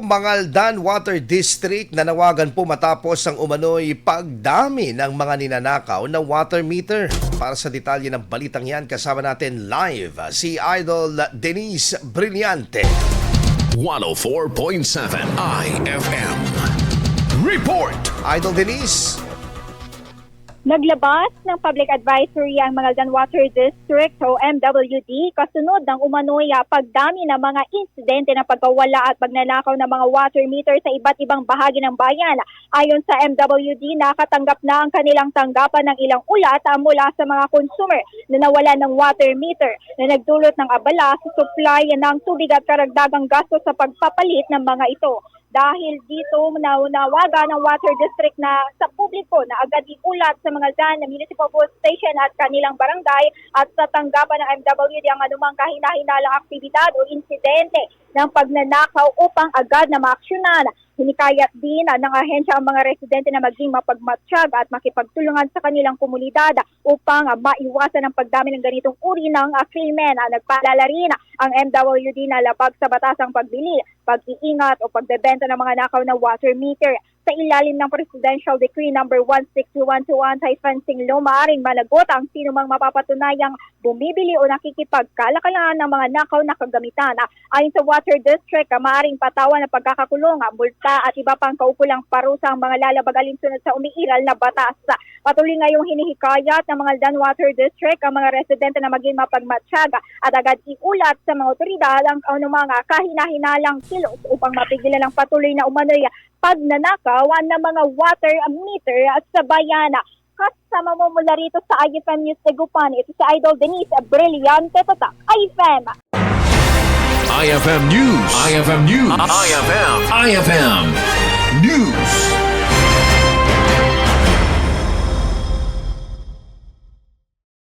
Mangaldan Water District nanawagan po matapos ang umano'y pagdami ng mga ninanakaw na water meter. Para sa detalye ng balitang yan, kasama natin live si Idol Denise Brillante. 104.7 IFM. Report! Idol Denise. Naglabas ng public advisory ang Mangaldan Water District o MWD kasunod ng umano'y pagdami ng mga insidente ng pagkawala at pagnanakaw ng mga water meter sa iba't ibang bahagi ng bayan. Ayon sa MWD, nakatanggap na ang kanilang tanggapan ng ilang ulat mula sa mga consumer na nawalan ng water meter na nagdulot ng abala sa supply ng tubig at karagdagang gasto sa pagpapalit ng mga ito. Dahil dito, nawagan ng Water District na sa publiko na agad iulat sa mga Municipal Post Station at kanilang barangay at sa tanggapan ng MWD ang anumang kahina-hinalang aktibidad o insidente ng pagnanakaw upang agad na maaksyonan. Hinikayat din ng ahensya ang mga residente na maging mapagmatsyag at makipagtulungan sa kanilang komunidad upang maiwasan ang pagdami ng ganitong uri ng krimen. Nagpaalala rin ang MWD na labag sa batasang pagbili, pag-iingat o pagbebenta ng mga nakaw na water meter. Sa ilalim ng Presidential Decree No. 16121 Anti-Fencing Law, maaaring managot ang sino mang mapapatunayang bumibili o nakikipagkalakalan ng mga nakaw na kagamitan. Ayon sa Water District, maaaring patawan ng pagkakakulong, multa at iba pang kaukulang parusa ang mga lalabag alinsunod sa umiiral na batas. Patuloy ngayong hinihikayat ng Mangaldan Water District ang mga residente na maging mapagmatsyag at agad iulat sa mga otoridad ang mga kahina-hinalang kilos upang mapigilan ang patuloy na umano'y pagnanakaw ng mga water meter sa bayan. Kasama mo mula rito sa IFM News Tegupan, ito si Idol Denise Brillante, Tatak IFM. IFM News. IFM News. IFM.